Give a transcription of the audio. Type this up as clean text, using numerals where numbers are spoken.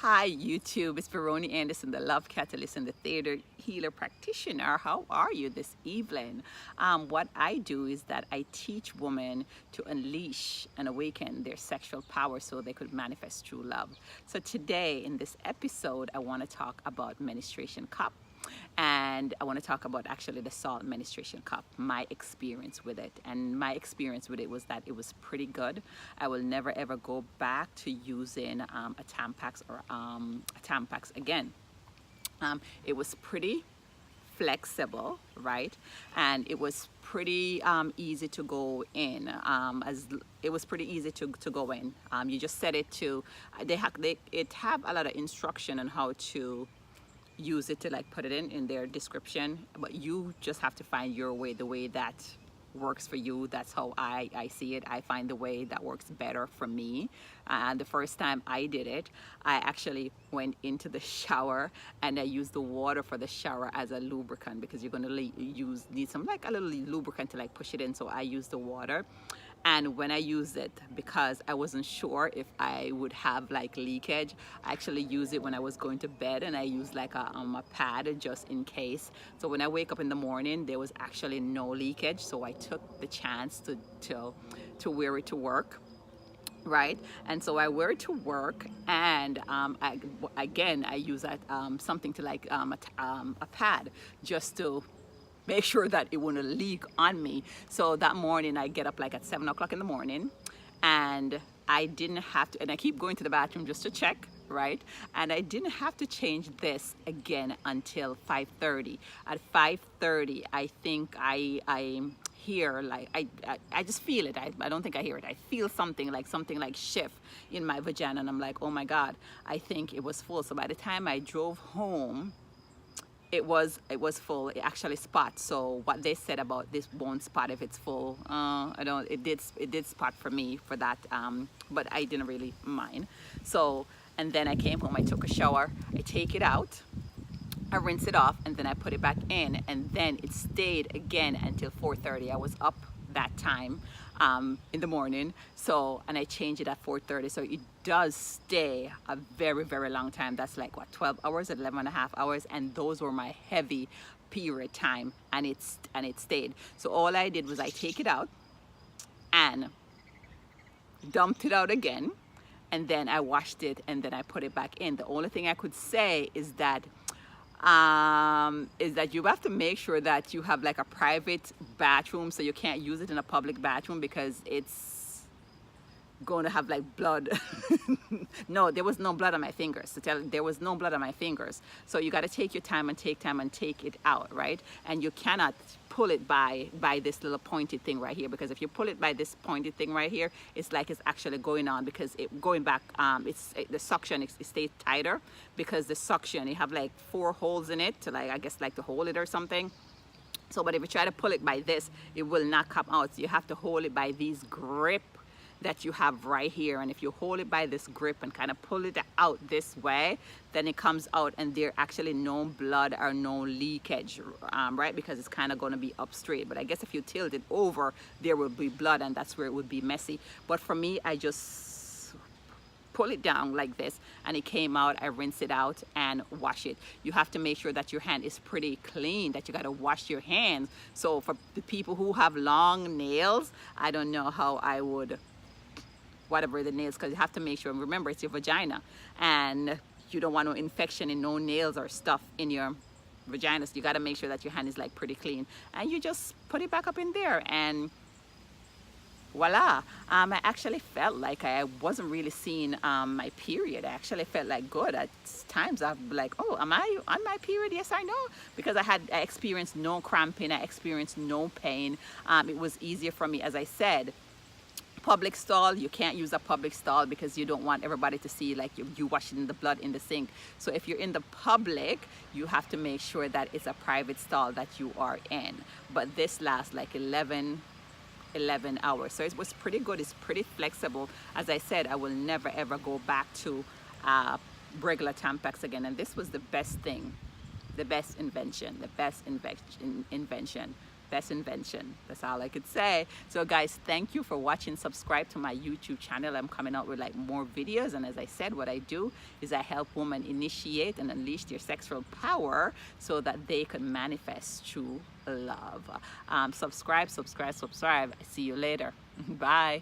Hi YouTube, it's Veroni Anderson, the Love Catalyst and the Theater Healer Practitioner. How are you this evening? What I do is that I teach women to unleash and awaken their sexual power so they could manifest true love. So today in this episode, I want to talk about menstruation cup. And I want to talk about actually the SAALT Menstrual Cup, my experience with it. And my experience with it was that it was pretty good. I will never ever go back to using a Tampax or a Tampax again. It was pretty flexible, right? And it was pretty easy to go in. As it was pretty easy to go in. You just set it to. It have a lot of instruction on how to use it to like put it in their description, but you just have to find your way, the way that works for you. That's how I see it. I find the way that works better for me. And the first time I did it, I actually went into the shower and I used the water for the shower as a lubricant, because you're going to need some like a little lubricant to like push it in. So I used the water. And when I used it, because I wasn't sure if I would have like leakage, I actually used it when I was going to bed, and I used like a pad just in case. So when I wake up in the morning, there was actually no leakage. So I took the chance to wear it to work. Right, and so I wear it to work, and I use that something to like a pad just to make sure that it wouldn't leak on me. So that morning I get up like at 7 o'clock in the morning, and I didn't have to, and I keep going to the bathroom just to check, right? And I didn't have to change this again until 5:30. At 5:30, I think I hear like I just feel it. I don't think I hear it. I feel something like shift in my vagina, and I'm like, oh my God, I think it was full. So by the time I drove home, it was full. It actually spot. So what they said about this won't spot if it's full, I don't, it did spot for me for that, but I didn't really mind. So, and then I came home, I took a shower, I take it out, I rinse it off, and then I put it back in, and then it stayed again until 4:30. I was up that time in the morning, so, and I changed it at 4:30, so it does stay a very, very long time. That's like what, 12 hours, 11 and a half hours, and those were my heavy period time, and it stayed. So all I did was I take it out and dumped it out again, and then I washed it, and then I put it back in. The only thing I could say is that you have to make sure that you have like a private bathroom, so you can't use it in a public bathroom because it's going to have like blood. No, there was no blood on my fingers. There was no blood on my fingers. So you got to take your time and take it out, right? And you cannot pull it by this little pointed thing right here, because if you pull it by this pointed thing right here, it's like it's actually going on, because it going back, the suction, it stays tighter, because the suction, you have like 4 holes in it to like, I guess like to hold it or something. So but if you try to pull it by this, it will not come out. So you have to hold it by these grip that you have right here, and if you hold it by this grip and kind of pull it out this way, then it comes out, and there actually no blood or no leakage, right? Because it's kind of going to be up straight. But I guess if you tilt it over, there will be blood, and that's where it would be messy. But for me, I just pull it down like this, and it came out. I rinse it out and wash it. You have to make sure that your hand is pretty clean, that you got to wash your hands. So for the people who have long nails, I don't know how I would, whatever the nails, because you have to make sure, remember, it's your vagina, and you don't want no infection in no nails or stuff in your vagina. So you got to make sure that your hand is like pretty clean, and you just put it back up in there, and voila. I actually felt like I wasn't really seeing my period. I actually felt like good. At times I'm like, oh, am I on my period? Yes, I know, because I experienced no cramping, I experienced no pain. It was easier for me. As I said, public stall, you can't use a public stall because you don't want everybody to see like you washing the blood in the sink. So if you're in the public, you have to make sure that it's a private stall that you are in. But this lasts like 11 hours, so it was pretty good. It's pretty flexible. As I said, I will never ever go back to regular Tampax again, and this was the best thing, the best invention best invention. That's all I could say. So guys, thank you for watching. Subscribe to my YouTube channel. I'm coming out with like more videos, and as I said, what I do is I help women initiate and unleash their sexual power so that they can manifest true love. Subscribe. See you later. Bye.